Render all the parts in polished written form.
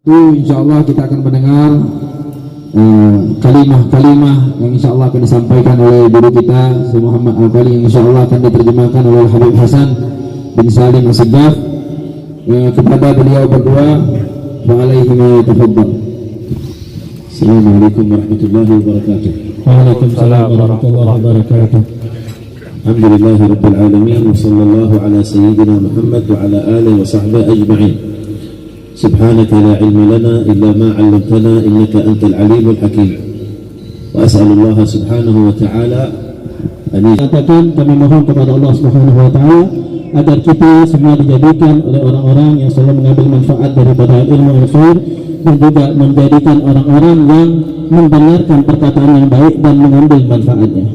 Itu insya Allah kita akan mendengar kalimah-kalimah yang insya Allah akan disampaikan oleh guru kita Syekh Muhammad Al-Bali, yang insya Allah akan diterjemahkan oleh Habib Hasan bin Salim As-Sigaf. Kepada beliau berdua, wa alaihi ma tafaddal. Assalamualaikum warahmatullahi wabarakatuh. Waalaikumsalam warahmatullahi wabarakatuh. Alhamdulillahi rabbil alamin, wa sallallahu ala sayyidina Muhammad wa ala alihi wa sahbihi ajma'in. Subhanaka la ilma lana illa ma 'allamtana innaka antal alimul hakim. Wa as'alullah subhanahu wa ta'ala an Katakan, kami mohon kepada Allah Subhanahu wa taala agar kita semua dijadikan oleh orang-orang yang selalu mengambil manfaat daripada ilmu yang khair, dan juga menjadikan orang-orang yang membenarkan perkataan yang baik dan mengambil manfaatnya.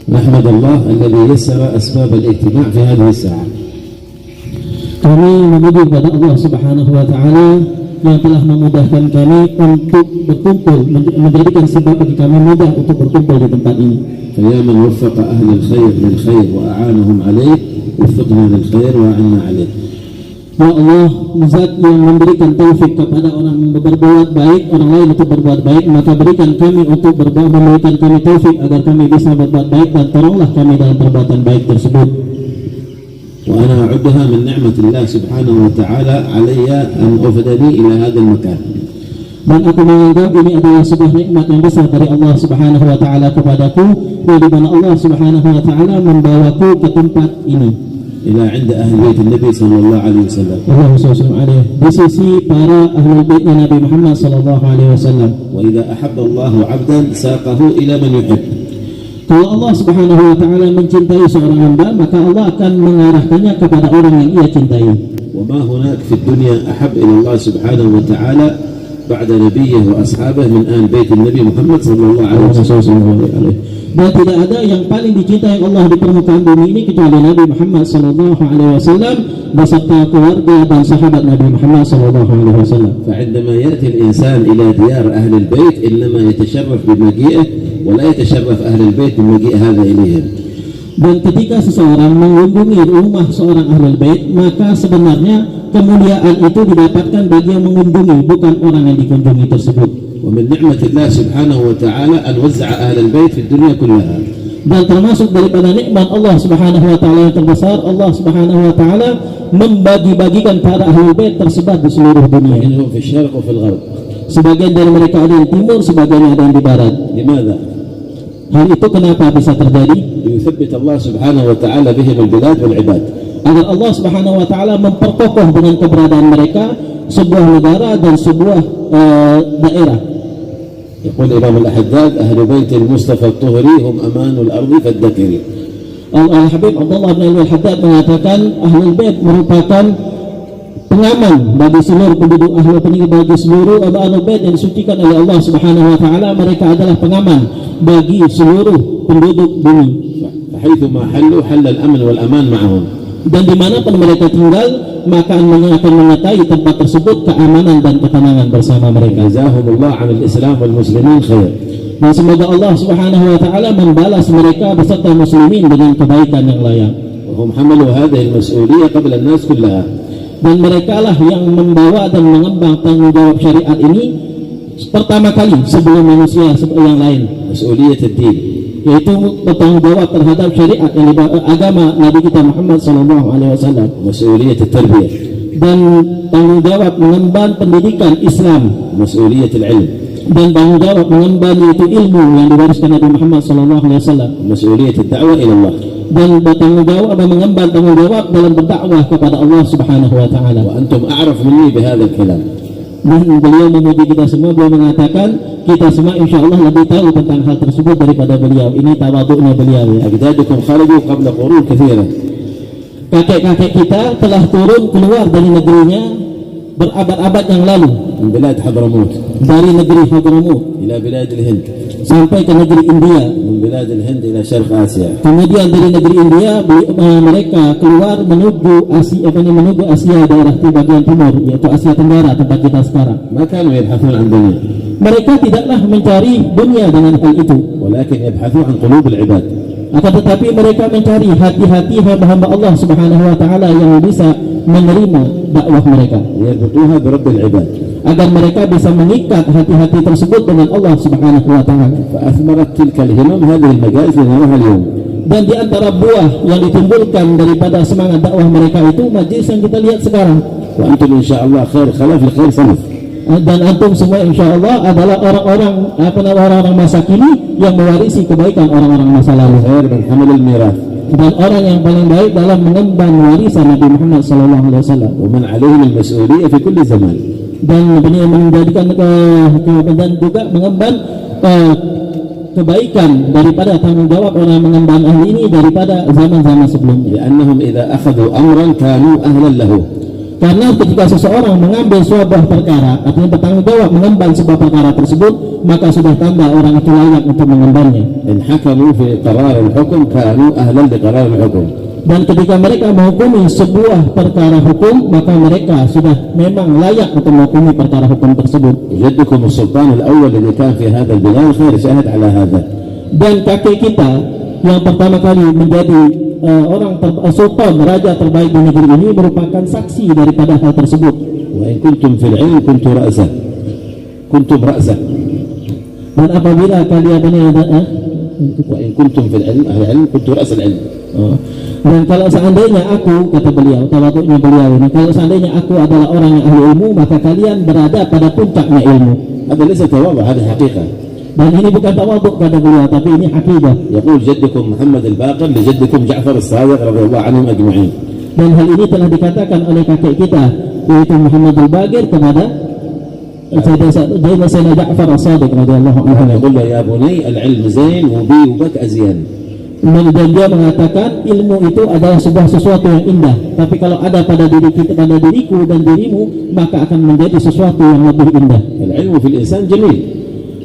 Nahmadallah alladhi yassara asbab al-ijtima' fi hadhihi as-sa'ah. Kami memuji kepada Allah Subhanahu wa taala yang telah memudahkan kami untuk berkumpul, menjadikan sebab bagi kami mudah untuk berkumpul di tempat ini. Ya man waffaqa ahli al-khair lil khair wa a'anahum 'alayh, waffiqna lil khair wa 'anna 'alayh. Ya Allah, Zat yang memberikan taufik kepada orang berbuat baik, orang lain untuk berbuat baik, maka berikan kami untuk memberikan kami taufik agar kami bisa berbuat baik, dan tolonglah kami dalam perbuatan baik tersebut. Wa ana a'udduha min ni'matillah subhanahu wa ta'ala 'alayya an ufdani ila hadzal makan. Dan aku menganggap ini adalah sebuah nikmat yang besar dari Allah Subhanahu wa taala kepadaku, di mana Allah Subhanahu wa taala membawaku ke tempat ini, ila 'inda ahli bait Nabi sallallahu alaihi wasallam. Di sisi para ahli baitnya Nabi Muhammad sallallahu alaihi wasallam. Wa idza ahabba Allahu 'abdan saqahu ila man yuhib. Kalau Allah Subhanahu wa taala mencintai seorang hamba, maka Allah akan mengarahkannya kepada orang yang ia cintai. Wa ma hunak fi dunya ahab ila Allah Subhanahu wa taala ba'da nabiyhi wa ashabihi min ahli bait Nabi Muhammad sallallahu alaihi wasallam. Dan tidak ada yang paling dicintai Allah di permukaan bumi ini kecuali Nabi Muhammad sallallahu alaihi wasallam beserta keluarga dan sahabat Nabi Muhammad sallallahu alaihi wasallam. فعندما يأتي الإنسان إلى ديار أهل البيت إنما يتشرف بمجيئه ولا يتشرف أهل البيت بمجيء هذا إليهم. Dan ketika seseorang mengunjungi rumah seorang ahlul bait, maka sebenarnya kemuliaan itu didapatkan bagi yang mengunjungi, bukan orang yang dikunjungi tersebut. ومن نعمة الله سبحانه وتعالى أن وزع أهل البيت في الدنيا كلها. Dan termasuk daripada nikmat Allah Subhanahu wa taala yang terbesar, Allah Subhanahu wa taala membagi-bagikan para ahlul bait tersebar di seluruh dunia. منهم في الشرق وفي الغرب. Sebagian dari mereka ada di timur, sebagian ada yang di barat. لماذا؟ Hal itu kenapa bisa terjadi? ليثبت الله سبحانه وتعالى بهم البلاد والعباد. Agar Allah Subhanahu wa taala memperkokoh dengan keberadaan mereka sebuah negara dan sebuah daerah. يقول الإمام الحداد أهل بيت المصطفى الطهري هم أمان الأرض فالذكري. Al-Habib Abdullah bin Al-Haddad mengatakan Ahlul Bait merupakan pengaman bagi seluruh penduduk bagi seluruh Ahlul Bait yang disucikan oleh Allah Subhanahu wa taala. Mereka adalah pengaman bagi seluruh penduduk bumi. فحيثما حلوا حل الأمن والأمان معهم. Dan dimanapun mereka tinggal, maka akan menyertai tempat tersebut keamanan dan ketenangan bersama mereka. جزاهم الله عن الإسلام والمسلمين خير. Dan semoga Allah Subhanahu wa taala membalas mereka beserta muslimin dengan kebaikan yang layak. وهم حملوا هذه المسؤولية قبل الناس كلها. Dan merekalah yang membawa dan mengembang tanggung jawab syariat ini pertama kali sebelum manusia yang lain. مسؤولية الدين. Yaitu bertanggung jawab terhadap syariat yang agama Nabi kita Muhammad sallallahu alaihi wasallam. مسؤولية التربية. Dan tanggung jawab mengemban pendidikan Islam. مسؤولية العلم. Dan tanggung jawab mengemban yaitu ilmu yang diwariskan Nabi Muhammad sallallahu alaihi wasallam. مسؤولية الدعوة إلى الله. Dan bertanggung jawab dan mengemban tanggung jawab dalam berdakwah kepada Allah Subhanahu wa taala. وأنتم أعرف مني بهذا الكلام. Dan beliau memuji kita semua, beliau mengatakan kita semua insya Allah lebih tahu tentang hal tersebut daripada beliau. Ini tawadhu'nya beliau ya. أجدادكم خرجوا قبل قرون كثيرة. Kakek-kakek kita telah turun keluar dari negerinya berabad-abad yang lalu. من بلاد حضرموت. Dari negeri Hadramut إلى بلاد الهند. sampai ke negeri India. من بلاد الهند إلى شرق آسيا. Kemudian dari negeri India mereka keluar menuju Asia daerah di bagian timur, yaitu Asia Tenggara tempat kita sekarang. ما كانوا يبحثون عن دنيا. Mereka tidaklah mencari dunia dengan hal itu, ولكن يبحثون عن قلوب العباد. akan tetapi mereka mencari hati-hati hamba-hamba Allah Subhanahu wa taala yang bisa menerima dakwah mereka. يربطوها برب العباد. agar mereka bisa mengikat hati-hati tersebut dengan Allah Subhanahu wa taala. فأثمرت تلك الهمم هذه المجالس لنراها اليوم. Dan di antara buah yang ditimbulkan daripada semangat dakwah mereka itu majlis yang kita lihat sekarang. وأنتم إن شاء الله خير خلف لخير سلف. Dan antum semua insyaallah adalah orang-orang masa kini yang mewarisi kebaikan orang-orang masa lalu. خير من حمل الميراث. Dan orang yang paling baik dalam mengemban warisan Nabi Muhammad sallallahu alaihi wasallam. ومن عليهم المسؤولية في كل زمان. Dan menjadikan dan juga mengemban kebaikan daripada tanggung jawab orang mengemban hal ini daripada zaman-zaman sebelumnya. لأنهم إذا أخذوا أمرا كانوا أهلا له. Karena ketika seseorang mengambil sebuah perkara, artinya bertanggung jawab mengemban sebuah perkara tersebut, maka sudah tanda orang itu layak untuk mengembannya. إن حكموا في قرار الحكم كانوا أهلا لقرار الحكم. Dan ketika mereka menghukumi sebuah perkara hukum, maka mereka sudah memang layak untuk menghukumi perkara hukum tersebut. جدكم السلطان الأول الذي كان في هذا البلاد خير شاهد على هذا. Dan kakek kita yang pertama kali menjadi sultan, raja terbaik di negeri ini merupakan saksi daripada hal tersebut. وإن كنتم في العلم كنتم رأسه. Dan apabila kalian وإن كنتم في العلم أهل العلم كنتم رأس العلم. Dan kalau seandainya aku, kata beliau, tawaduknya beliau ini, kalau seandainya aku adalah orang yang ahli ilmu, maka kalian berada pada puncaknya ilmu. هذا ليس تواضع، هذا حقيقة. Dan ini bukan tawaduk kata beliau, tapi ini hakidah. يقول جدكم محمد الباقر لجدكم جعفر الصادق رضي الله عنهم أجمعين. Dan hal ini telah dikatakan oleh kakek kita, yaitu Muhammad al-Baqir kepada Sayyidina Ja'far as-Sadiq radhiyallahu anhu. يقول له يا بني العلم زين وبي وبك أزين. Dan dia mengatakan ilmu itu adalah sebuah sesuatu yang indah, tapi kalau ada pada diri kita, pada diriku dan dirimu, maka akan menjadi sesuatu yang lebih indah. العلم في الإنسان جميل.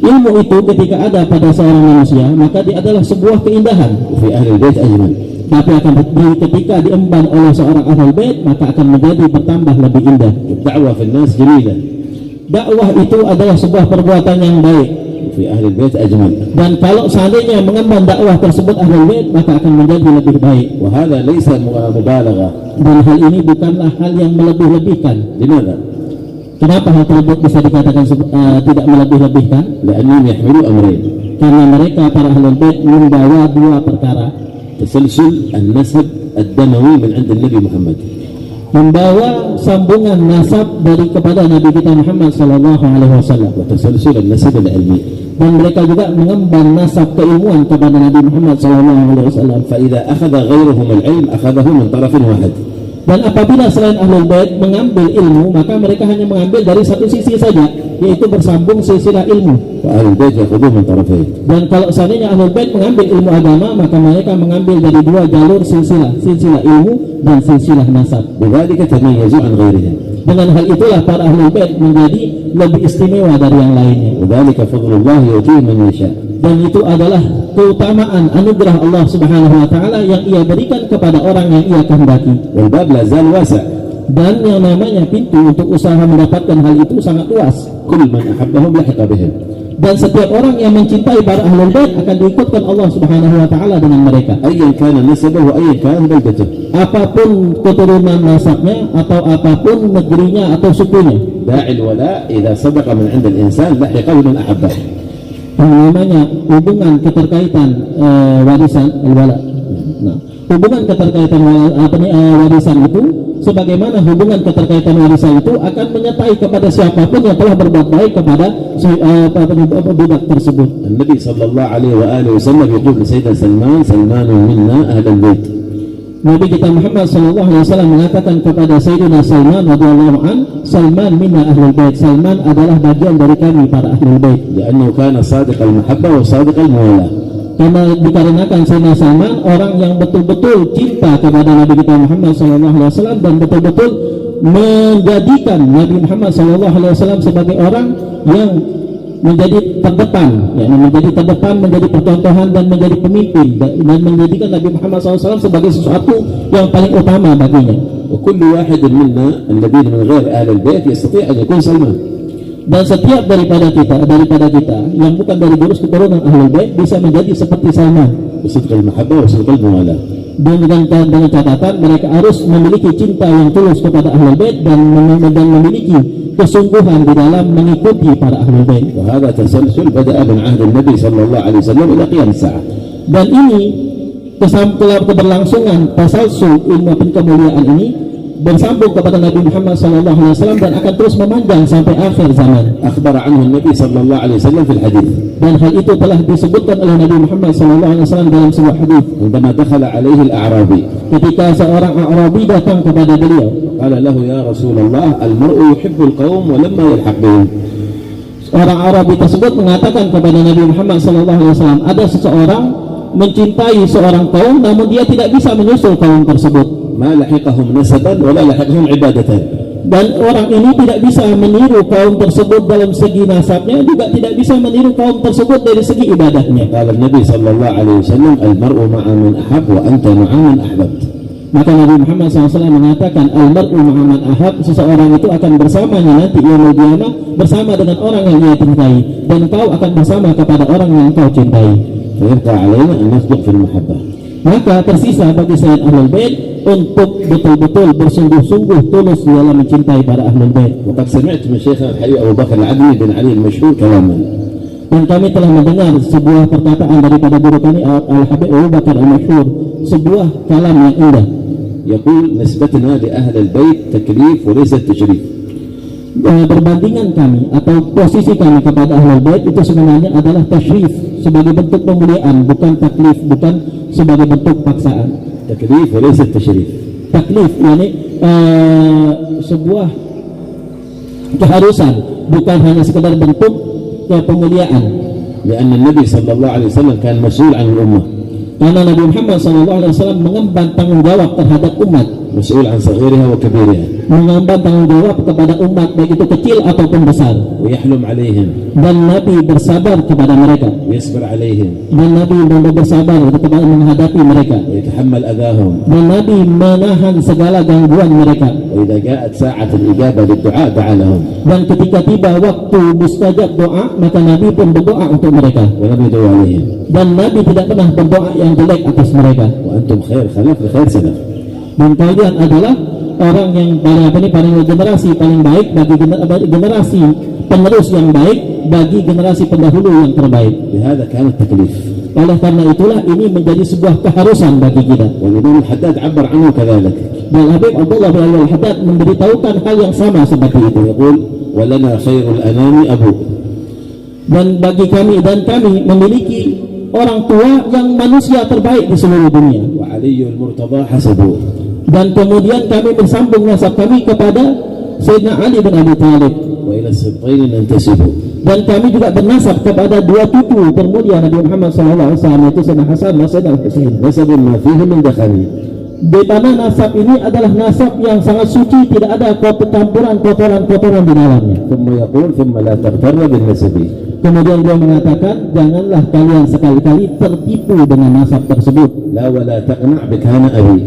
Ilmu itu ketika ada pada seorang manusia, maka dia adalah sebuah keindahan. وفي أهل البيت أجمل. Tapi akan ketika diemban oleh seorang ahlul bait, maka akan menjadi bertambah lebih indah. الدعوة في الناس جميلة. Dakwah itu adalah sebuah perbuatan yang baik. وفي أهل البيت أجمل. Dan kalau seandainya mengemban dakwah tersebut ahlul bait, maka akan menjadi lebih baik. وهذا ليس مبالغة. Dan hal ini bukanlah hal yang melebih-lebihkan. لماذا؟ Kenapa hal tersebut bisa dikatakan tidak melebih-lebihkan? لأنهم يحملوا أمرين. Karena mereka para ahlul bait membawa dua perkara. تسلسل النسب الدموي من عند النبي محمد. Membawa sambungan nasab dari kepada Nabi kita Muhammad sallallahu alaihi wasallam. وتسلسل النسب العلمي. Dan mereka juga mengemban nasab keilmuan kepada Nabi Muhammad sallallahu alaihi wasallam. فإذا أخذ غيرهم العلم أخذه من طرف واحد. Dan apabila selain ahlul bait mengambil ilmu, maka mereka hanya mengambil dari satu sisi saja, yaitu bersambung silsilah ilmu. وأهل البيت يأخذوه من طرفين. Dan kalau seandainya ahlul bait mengambil ilmu agama, maka mereka mengambil dari dua jalur silsilah ilmu dan silsilah nasab. بذلك تميزوا عن غيرهم. Dengan hal itulah para ahlul bait menjadi lebih istimewa dari yang lainnya. وذلك فضل الله يؤتيه من يشاء. Dan itu adalah keutamaan anugerah Allah Subhanahu wa taala yang ia berikan kepada orang yang ia kehendaki. والباب لا زال واسع. Dan yang namanya pintu untuk usaha mendapatkan hal itu sangat luas. كل من أحبهم لحق بهم. Dan setiap orang yang mencintai para ahlul bait akan diikutkan Allah Subhanahu wa taala dengan mereka. أيا كان نسبه وأيا كان بلدته. Apapun keturunan nasabnya atau apapun negerinya atau sukunya. داعي الولاء إذا صدق من عند الإنسان لحقه من أحبه. Yang namanya hubungan keterkaitan warisan al-wala. Nah, hubungan keterkaitan warisan itu, sebagaimana hubungan keterkaitan warisan itu akan menyertai kepada siapapun yang telah berbuat baik kepada budak tersebut. النبي صلى الله عليه وآله وسلم يقول لسيدنا سلمان منا أهل البيت. Nabi kita Muhammad sallallahu alaihi wasallam mengatakan kepada Sayyidina Salman radhiyallahu an, Salman minna ahlul bait. Salman adalah bagian dari kami para ahlul bait. لأنه كان صادق المحبة وصادق الموالاة. Karena dikarenakan Sayyidina Salman orang yang betul-betul cinta kepada Nabi kita Muhammad sallallahu alaihi wasallam dan betul-betul menjadikan Nabi Muhammad sallallahu alaihi wasallam sebagai orang yang menjadi terdepan, menjadi terdepan, menjadi percontohan dan menjadi pemimpin, dan menjadikan Nabi Muhammad SAW sebagai sesuatu yang paling utama baginya. وكل واحد منا الذين من غير أهل البيت يستطيع أن يكون سلمان. Dan setiap daripada kita yang bukan dari jurus keturunan Ahlul Bait bisa menjadi seperti Salman. بصدق المحبة وصدق الموالاة. Dengan catatan mereka harus memiliki cinta yang tulus kepada Ahlul Bait dan memiliki kesungguhan di dalam mengikuti para ahlul bait. وهذا تسلسل بدأ من عهد النبي صلى الله عليه وسلم إلى قيام الساعة. Dan ini keberlangsungan tasalsul ilmu kemuliaan ini bersambung kepada Nabi Muhammad SAW dan akan terus memanjang sampai akhir zaman. أخبر عنه النبي صلى الله عليه وسلم في الحديث. Dan hal itu telah disebutkan oleh Nabi Muhammad SAW dalam sebuah hadis. عندما دخل عليه الأعرابي. Ketika seorang Arabi datang kepada beliau. قال له يا رسول الله المرء يحب القوم ولما يلحق بهم. Orang Arabi tersebut mengatakan kepada Nabi Muhammad SAW, ada seseorang mencintai seorang kaum namun dia tidak bisa menyusul kaum tersebut. ما لحقهم نسبا ولا لحقهم عبادة. Dan orang ini tidak bisa meniru kaum tersebut dalam segi nasabnya, juga tidak bisa meniru kaum tersebut dari segi ibadahnya. قال النبي صلى الله عليه وسلم المرء مع من أحب وأنت مع من أحببت. Maka Nabi Muhammad SAW mengatakan al-mar'u ma'a man ahab, seseorang itu akan bersamanya nanti yaumul qiyamah bersama dengan orang yang dia cintai, dan kau akan bersama kepada orang yang kau cintai. فيبقى علينا أن نصدق في المحبة. Maka tersisa bagi Sayyid Ahlul Bait untuk betul-betul bersungguh-sungguh tulus dalam mencintai para Ahlul Bait. وقد سمعت من شيخنا الحبيب أبو بكر العدوي بن علي المشهور كلاما. Dan kami telah mendengar sebuah perkataan daripada guru kami Al-Habib Abu Bakar Al-Masyhur, sebuah kalam yang indah. يقول نسبتنا لأهل البيت تكليف وليس تشريف. Perbandingan kami atau posisi kami kepada Ahlul Bait itu sebenarnya adalah tasyrif, sebagai bentuk pemuliaan, bukan taklif, bukan sebagai bentuk paksaan. تكليف وليس تشريف. Taklif yakni sebuah keharusan, bukan hanya sekedar bentuk kepemuliaan. لأن النبي صلى الله عليه وسلم كان مسؤول عن الأمة. Karena Nabi Muhammad SAW mengemban tanggung jawab terhadap umat, مسؤول عن صغيرها وكبيرها. mengemban tanggung jawab kepada umat baik itu kecil ataupun besar. ويحلم عليهم. Dan Nabi bersabar kepada mereka. ويصبر عليهم. Dan Nabi bersabar kepada menghadapi mereka. ويتحمل أذاهم. Dan Nabi menahan segala gangguan mereka. وإذا جاءت ساعة الإجابة للدعاء دعا لهم. Dan ketika tiba waktu mustajab doa, maka Nabi pun berdoa untuk mereka. ولم يدعو عليهم. Dan Nabi tidak pernah berdoa yang jelek atas mereka. وأنتم خير خلف لخير سلف. Dan kalian adalah orang yang paling generasi paling baik bagi generasi penerus yang baik bagi generasi pendahulu yang terbaik. لهذا كان التكليف. Oleh karena itulah ini menjadi sebuah keharusan bagi kita. والإمام الحداد عبر عنه كذلك. Dan Habib Abdullah bin Al-Haddad memberitahukan hal yang sama seperti itu. يقول ولنا خير الأنام أبوك. Dan bagi kami dan kami memiliki orang tua yang manusia terbaik di seluruh dunia. وعلي المرتضى حسبه. Dan kemudian kami bersambung nasab kami kepada Sayyidina Ali bin Abi Thalib. وإلى السبطين ننتسبه. Dan kami juga bernasab kepada dua cucu termulia Nabi Muhammad SAW, yaitu Sayyidina Hasan dan Sayyidina Husain. نسب ما فيه من دخل. Di mana nasab ini adalah nasab yang sangat suci, tidak ada campuran kotoran-kotoran di dalamnya. ثم يقول ثم لا تغتر بالنسب. Kemudian dia mengatakan, janganlah kalian sekali-kali tertipu dengan nasab tersebut. لا ولا تقنع بكان أبي.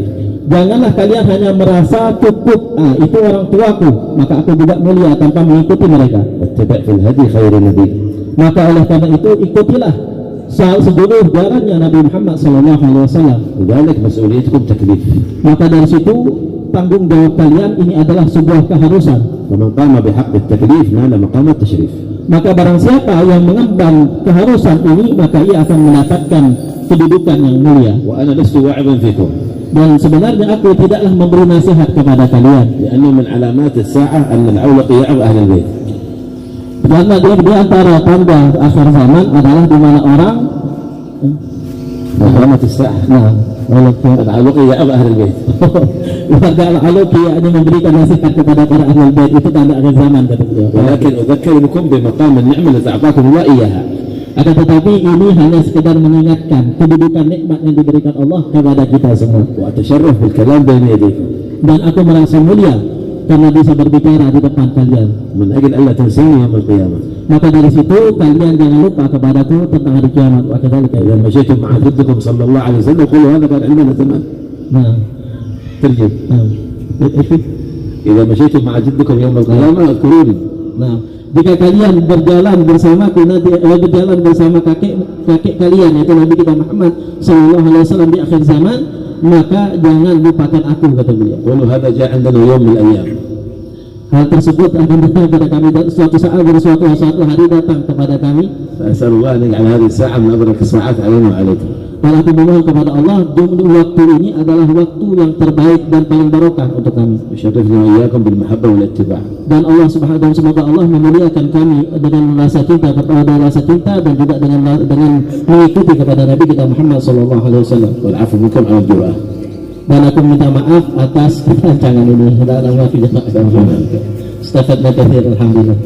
Janganlah kalian hanya merasa cukup, itu orang tuaku, maka aku juga mulia tanpa mengikuti mereka. واتبع في الهدي خير نبي. Maka oleh karena itu ikutilah seluruh jalannya Nabi Muhammad SAW. لذلك مسؤوليتكم تكليف. Maka dari situ tanggung jawab kalian ini adalah sebuah keharusan. ومن قام بحق التكليف نال مقام التشريف. Maka barang siapa yang mengemban keharusan ini, maka ia akan mendapatkan kedudukan yang mulia. وأنا لست واعظا فيكم. Dan sebenarnya aku tidaklah memberi nasihat kepada kalian, لأنه من علامات الساعة أن العولق يعظ أهل البيت. karena di antara tanda akhir zaman adalah di mana orang علامات الساعة العولق يعظ أهل البيت. warga al-aluki ini memberikan nasihat kepada para ahlul bait, itu tanda akhir zaman kata beliau. ولكن أذكركم بمقام النعمة التي أعطاكم الله إياها. Akan tetapi ini hanya sekedar mengingatkan kedudukan nikmat yang diberikan Allah kepada kita semua. وأتشرف بالكلام بين يديكم. Dan aku merasa mulia karena bisa berbicara di depan kalian. من أجل ألا تنسوني يوم القيامة. Maka dari situ kalian jangan lupa kepadaku tentang hari kiamat. Wakadzalika إذا مشيتم مع جدكم صلى الله عليه وسلم قولوا هذا كان عندنا زمان. Nah, ترجم. nah. إذا مشيتم مع جدكم يوم القيامة اذكروني. Nah, jika kalian berjalan bersamaku nanti berjalan bersama kakek kalian yaitu Nabi kita Muhammad SAW di akhir zaman, maka jangan lupakan aku kata beliau. قولوا هذا جاء عندنا يوم من الأيام. hal tersebut akan datang kepada kami suatu saat dan suatu hari datang kepada kami. فأسأل الله أن يجعل هذه الساعة من أبرك الساعات علينا وعليكم. Dan aku memohon kepada Allah, jumlah waktu ini adalah waktu yang terbaik dan paling barokah untuk kami. يشرفنا وإياكم بالمحبة والاتباع. Dan Allah Subhanahu dan semoga Allah memuliakan kami dengan rasa cinta kepada rasa cinta dan juga dengan mengikuti kepada Nabi kita Muhammad sallallahu alaihi wasallam. والعفو منكم على الجرأة. Dan aku minta maaf atas rancangan ini. Dan Allah fi jamaah. Astagfirullah katsir, alhamdulillah.